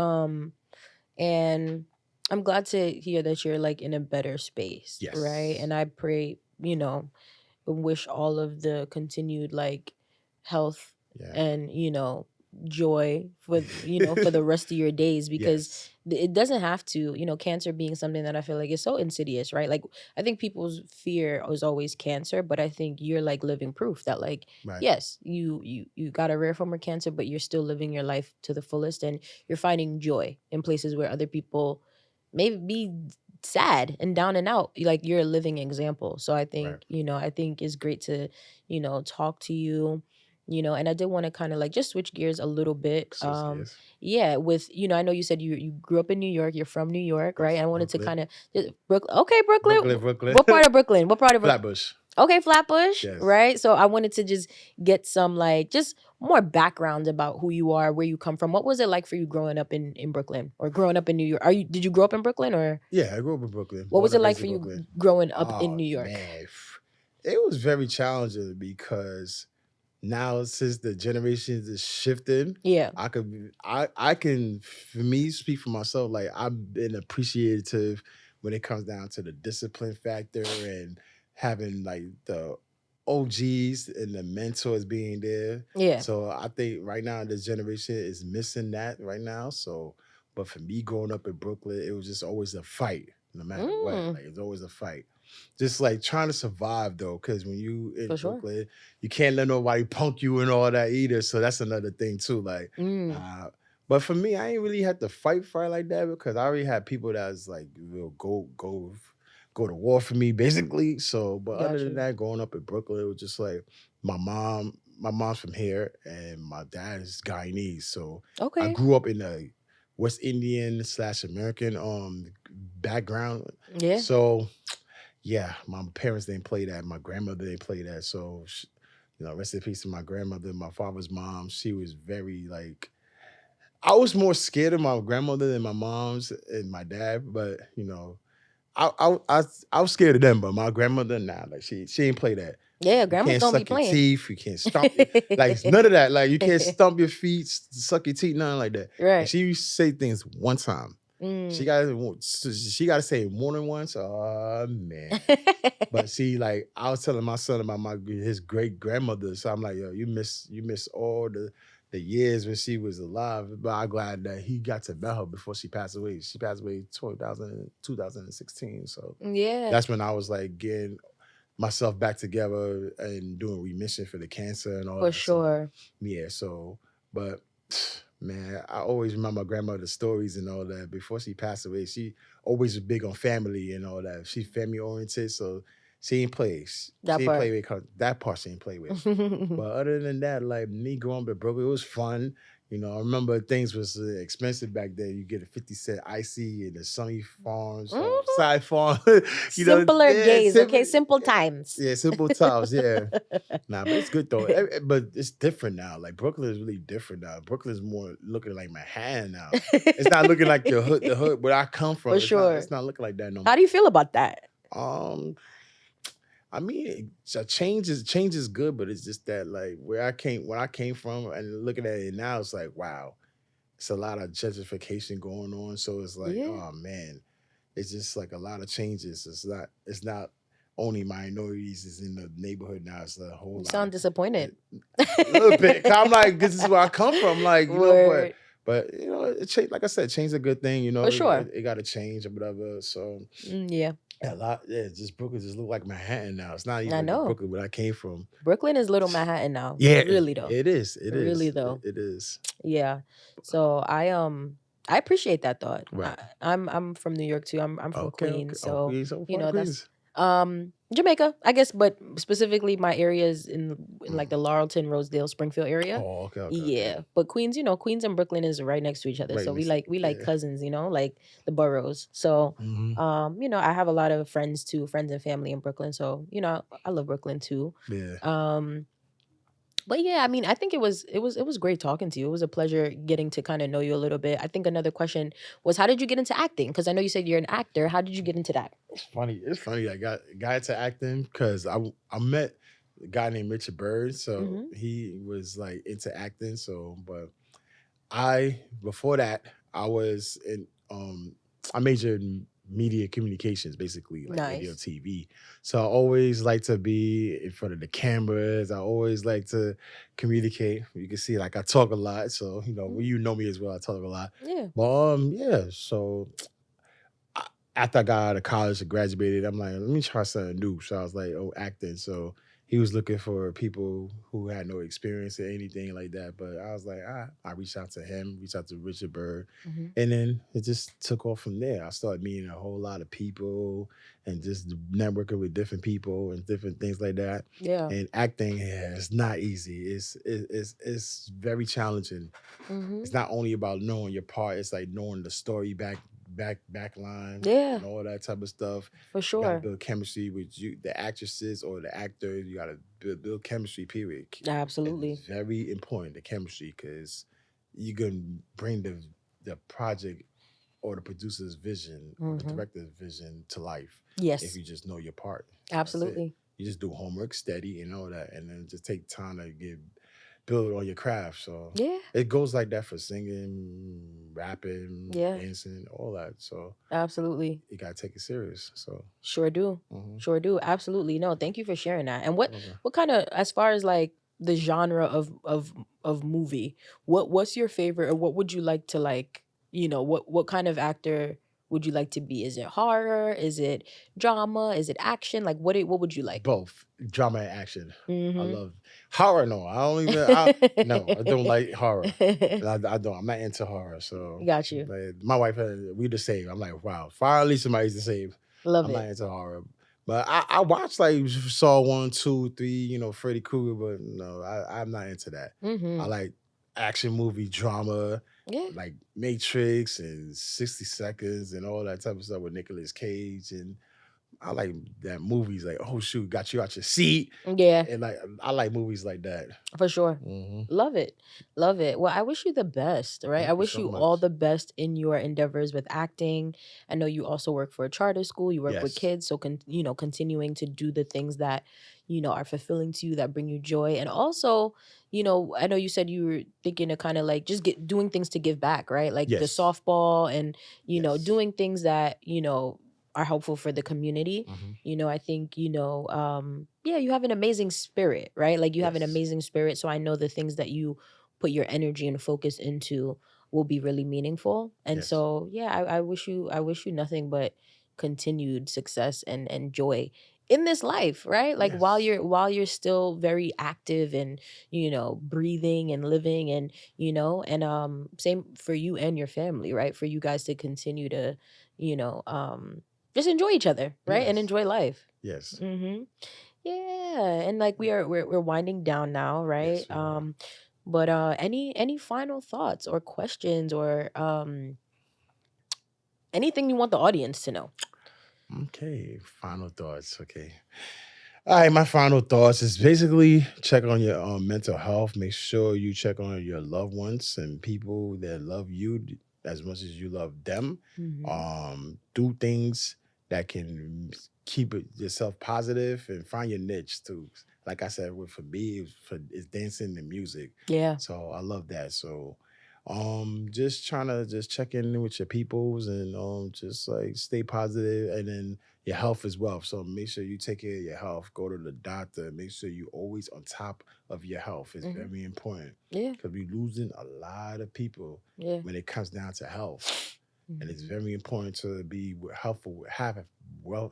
And I'm glad to hear that you're like in a better space. Yes. Right. And I pray, wish all of the continued like health and joy for for the rest of your days because it doesn't have to, cancer being something that I feel like is so insidious, right? Like I think people's fear is always cancer, but I think you're like living proof that like yes, you got a rare form of cancer, but you're still living your life to the fullest and you're finding joy in places where other people maybe be sad and down and out. Like, you're a living example. So I think, Right. I think it's great to, talk to you, and I did want to kind of like just switch gears a little bit. Switch gears. Yeah, with, I know you said you grew up in New York, you're from New York, right? Yes, I wanted to Brooklyn. kind of Brooklyn. Okay, Brooklyn. Brooklyn. What part of Brooklyn? What part of Flatbush. Okay, Flatbush, Yes. right? So I wanted to just get some like just more background about who you are, where you come from. What was it like for you growing up in Brooklyn or growing up in New York? Did you grow up in Brooklyn or? Yeah, I grew up in Brooklyn. What was Born it and like raised for in you Brooklyn. growing up in New York? Man, it was very challenging because now since the generations is shifting, Yeah. I can for me speak for myself. Like, I've been appreciative when it comes down to the discipline factor and having like the OGs and the mentors being there. Yeah. So I think right now this generation is missing that right now. So, but for me growing up in Brooklyn, it was just always a fight, no matter what. Like, it's always a fight. Just like trying to survive though, because when you in For sure. Brooklyn, you can't let nobody punk you and all that either. So that's another thing too. Like, but for me, I ain't really had to fight like that because I already had people that's like will go to war for me basically. So, but other than that, growing up in Brooklyn, it was just like my mom's from here and my dad is Guyanese. So I Okay. grew up in a West Indian / American background. Yeah. So yeah, my parents didn't play that. My grandmother didn't play that. So, rest in peace to my grandmother, my father's mom. She was very like, I was more scared of my grandmother than my mom's and my dad. But I was scared of them. But my grandmother, nah, like she didn't play that. Yeah, You grandmas can't don't be suck your playing. teeth. You can't stomp. Like none of that. Like you can't stomp your feet, suck your teeth, nothing like that. Right. And she used to say things one time. She got to say it more than once. Oh man! But see, like I was telling my son about his great grandmother, so I'm like, yo, you miss all the years when she was alive. But I'm glad that he got to met her before she passed away. She passed away 2016. So Yeah. that's when I was like getting myself back together and doing remission for the cancer and all that. For sure. So, yeah. So, but. Man, I always remember my grandmother's stories and all that. Before she passed away, she always was big on family and all that. She's family oriented, so she ain't play. That She ain't part. play with that part. She ain't play with. But other than that, like me growing up in Brooklyn, it was fun. I remember things was expensive back then. You get a 50-cent icy and the Sunny Farms, Side Farm. Simpler days, okay? Simple times. Yeah, simple times. Yeah. Nah, but it's good though. But it's different now. Like Brooklyn is really different now. Brooklyn is more looking like Manhattan now. It's not looking like the hood where I come from. For sure. It's not looking like that no more. How do you feel about that? I mean, change is good, but it's just that like when I came from and looking at it now, it's like, wow, it's a lot of gentrification going on. So it's like, oh man, it's just like a lot of changes. It's not only minorities is in the neighborhood now. It's the whole. You sound disappointed. A little bit. I'm like, this is where I come from. Like, but it changed. Like I said, change is a good thing. For sure. It got to change or whatever. So yeah. A lot, just Brooklyn just look like Manhattan now. It's not even Brooklyn where I came from. Brooklyn is little Manhattan now. Yeah, really though. It is. It is. Really though. It is. Yeah. So I appreciate that thought. Right. I'm from New York too. I'm from Queens, so Queens. that's Jamaica, I guess, but specifically my area is in like the Laurelton, Rosedale, Springfield area. Oh, okay. Yeah, but Queens, Queens and Brooklyn is right next to each other, so we like cousins, like the boroughs. So, I have a lot of friends and family in Brooklyn. So, I love Brooklyn too. Yeah. But yeah, I mean, I think it was great talking to you. It was a pleasure getting to kind of know you a little bit. I think another question was, how did you get into acting? Because I know you said you're an actor. How did you get into that? It's funny. I got into acting because I met a guy named Richard Bird. So he was like into acting. So, but before that, I was in I majored in media communications, basically, like radio, TV. So I always like to be in front of the cameras. I always like to communicate. You can see, like, I talk a lot. So, when you know me as well, I talk a lot. Yeah. But, so after I got out of college and graduated, I'm like, let me try something new. So I was like, acting. So he was looking for people who had no experience or anything like that. But I was like, I reached out to him, reached out to Richard Bird, Mm-hmm. and then it just took off from there. I started meeting a whole lot of people and just networking with different people and different things like that. Yeah. And acting is not easy. It's very challenging. Mm-hmm. It's not only about knowing your part, it's like knowing the story back line Yeah, and all that type of stuff. for You got to sure. build chemistry with the actresses or the actors. You got to build chemistry. Period. And it's Absolutely. very important, the chemistry, because you can bring the project or the producer's vision or the Mm-hmm. director's vision to life if Yes, you just know your part. That's it. absolutely. You just do homework steady and all that, and then just take time to get build on your craft. So Yeah, it goes like that for singing, rapping, yeah, dancing, all that. So absolutely. you gotta take it serious. So Sure do. mhm. Sure do. Absolutely. No, thank you for sharing that. And Okay. what kind of, as far as like the genre of movie, what's your favorite, or what would you like to like, what kind of actor would you like to be? Is it horror? Is it drama? Is it action? Like what would you like? Both drama and action. I Mm-hmm. love horror. No, I don't even. I no, I don't like horror. I don't. I'm not into horror. So Got you. like, my wife, we the same. I'm like, wow, finally somebody's the same. Love I'm not it. into horror. But I watched like Saw 1, 2, 3, Freddy Krueger, but no, I'm not into that. I Mm-hmm. like action movie drama, Yeah. like Matrix and 60 Seconds and all that type of stuff with Nicolas Cage. And I like that movies like, oh shoot, got you out your seat. Yeah. And like I like movies like that. For sure. Hmm. Love it. Love it. Well, I wish you the best, right? I Thank you wish so you all much. the best in your endeavors with acting. I know you also work for a charter school, you work with Yes. kids, so continuing to do the things that, are fulfilling to you, that bring you joy. And also, I know you said you were thinking of kind of like just doing things to give back, right? Like the Yes. softball and, Yes. doing things that, are helpful for the community. Hmm. I think, yeah, you have an amazing spirit, right? Like you have an Yes. amazing spirit. So I know the things that you put your energy and focus into will be really meaningful. And Yes. so, yeah, I wish you nothing but continued success and joy in this life, right? Like while Yes. you're still very active and, breathing and living and, same for you and your family, right? For you guys to continue to, you know, um, just enjoy each other, right? And Yes. enjoy life. Yes. Mm-hmm. Yeah, and like we're winding down now, right? Yes, we are. But any final thoughts or questions or anything you want the audience to know? Okay. Final thoughts. Okay. All right, my final thoughts is basically check on your mental health. Make sure you check on your loved ones and people that love you as much as you love them. Mm-hmm. Do things that can keep yourself positive and find your niche too. Like I said, for me, it's dancing and music. Yeah. So I love that. So just trying to just check in with your peoples and just like stay positive and then your health as well. So make sure you take care of your health. Go to the doctor. Make sure you always on top of your health. It's Mm-hmm. very important Yeah. because we're losing a lot of people Yeah. when it comes down to health. And it's Mm-hmm. very important to be helpful, have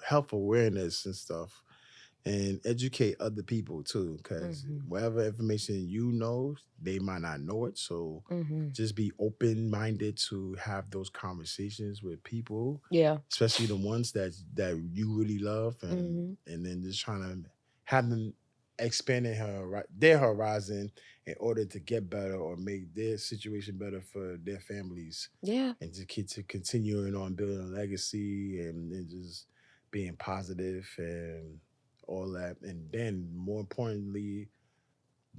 health awareness and stuff, and educate other people too. Because Mm-hmm. whatever information you know, they might not know it. So Mm-hmm. just be open minded to have those conversations with people, Yeah. especially the ones that you really love, Mm-hmm. and then just trying to have them expanding their horizon in order to get better or make their situation better for their families, Yeah. and to continuing on building a legacy and then just being positive and all that. And then more importantly,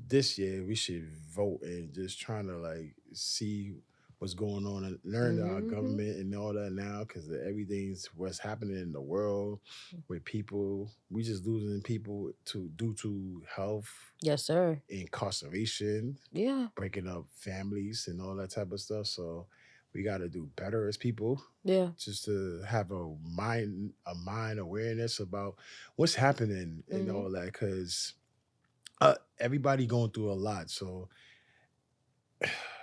this year we should vote and just trying to like see what's going on and learn our Mm-hmm. government and all that now because everything's what's happening in the world with people. We just losing people to due to health, Yes, sir. incarceration, Yeah. breaking up families and all that type of stuff. So we got to do better as people Yeah. just to have a mind awareness about what's happening and Mm-hmm. all that because everybody going through a lot. So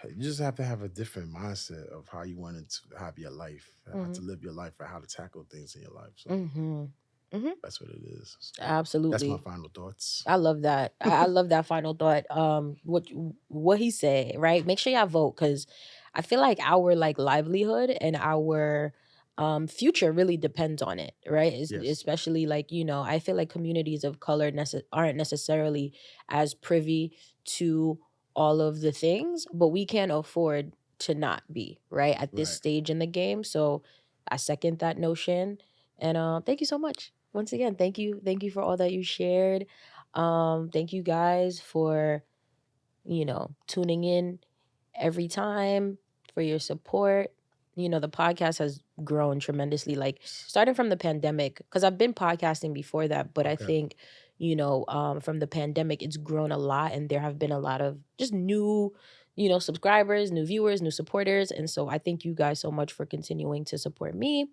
you just have to have a different mindset of how you want to have your life, how Mm-hmm. to live your life, or how to tackle things in your life. So Mm-hmm. Mhm. That's what it is. So that's my Absolutely. final thoughts. I love that. I love that final thought. What he said, right? Make sure y'all vote, because I feel like our like livelihood and our future really depends on it, right? Yes. Especially like, I feel like communities of color aren't necessarily as privy to all of the things, but we can't afford to not be, right, at this Right. stage in the game. So I second that notion. And thank you so much. Once again, thank you. Thank you for all that you shared. Thank you guys for, tuning in every time, for your support. The podcast has grown tremendously, like starting from the pandemic, because I've been podcasting before that, but I Okay. think, from the pandemic, it's grown a lot, and there have been a lot of just new, subscribers, new viewers, new supporters. And so I thank you guys so much for continuing to support me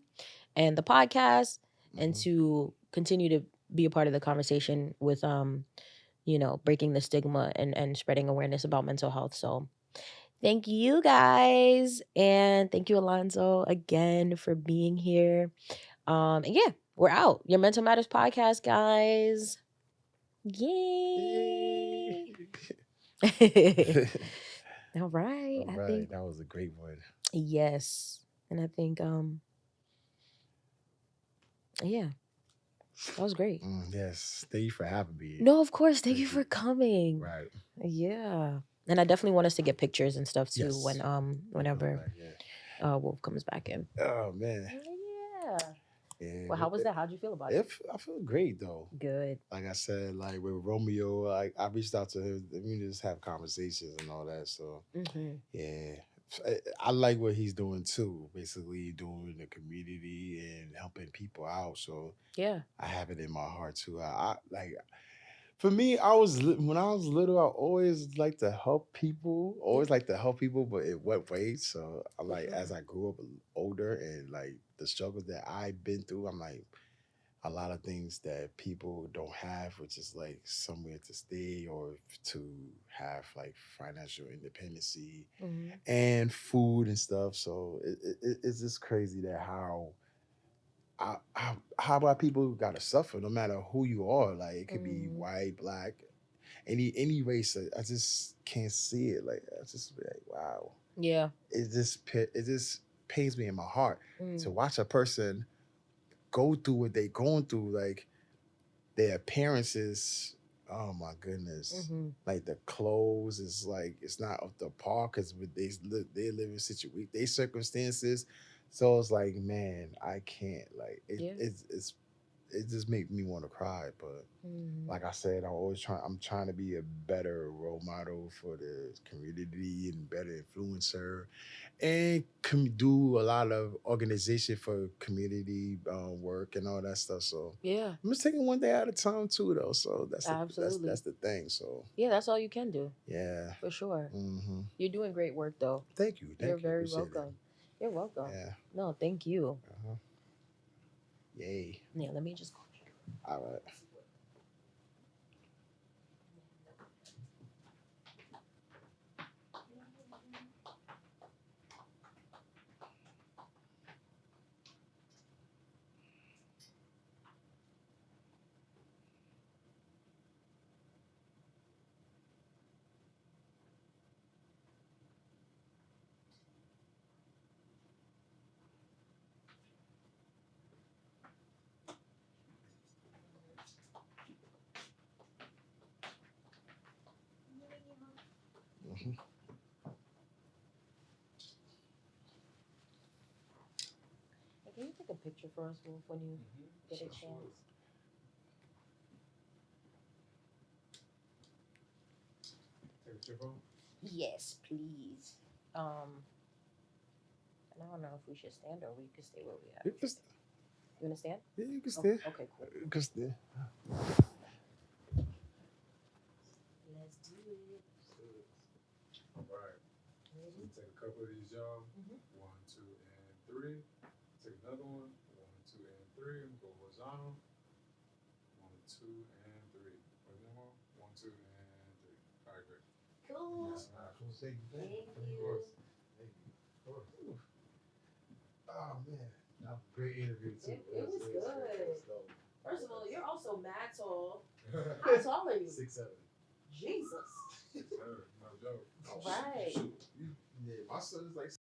and the podcast, and Mhm. to continue to be a part of the conversation with breaking the stigma and spreading awareness about mental health. So thank you guys, and thank you, Alonzo, again for being here. And yeah, we're out. Your Mental Matters podcast, guys. Yay. All right. All I right, think that was a great one. yes. And I think yeah, that was great. Yes, thank you for having me. No, of course. Thank Thank you for coming. Right. Yeah. And I definitely want us to get pictures and stuff too Yes. whenever Back, yeah. Wolf comes back in. Oh man. Yeah. Yeah. Well, how was that? How'd you feel about it? I feel great though. Good. Like I said, like with Romeo, like I reached out to him. We just have conversations and all that. So yeah, I like what he's doing too. Basically, doing the community and helping people out. So Yeah. I have it in my heart too. I like. For me, when I was little, I always like to help people. Always like to help people, but in what ways? So I'm For like, sure. as I grew up older and like the struggles that I've been through, I'm like a lot of things that people don't have, which is like somewhere to stay or to have like financial independency and food and stuff. So it's just crazy that how about people gotta suffer no matter who you are. Like it could be white, black, any race. I just can't see it. Like I just be like, wow. Yeah. It just pains me in my heart to watch a person go through what they going through. Like their appearances. Oh my goodness! Like the clothes is like it's not up to par because they live in their circumstances. So it's like, man, I can't. Like it just make me want to cry. But like I said, I'm trying to be a better role model for the community and better influencer and do a lot of organization for community work and all that stuff. So Yeah. I'm just taking one day at a time too, though. So Absolutely. that's the thing. So Yeah, that's all you can do. yeah, For sure. mm-hmm. You're doing great work though. Thank you. You're very Appreciate welcome. You're welcome. Yeah. No, thank you. Uh-huh. Yay. Yeah, let me just go. All right. Mm-hmm. Can you take a picture for us, Wolf, when you get a chance? Take your phone. Yes, please. And I don't know if we should stand or we could stay where we are. You can, You wanna stand? yeah, you can stay. Okay, cool. You can stay. Let's do it. All right. So take a couple of these, y'all. 1, 2, and 3. Take another one. 1, 2, and 3. Go horizontal. 1, 2, and 3. Wait, one more. 1, 2, and 3. All right, great. Cool. Yes, Thank you. Of course. Oh man, that was a great interview too. It was good. First so mad tall. How tall are you? 6'7". Jesus. No joke. Right. Yeah, my son is like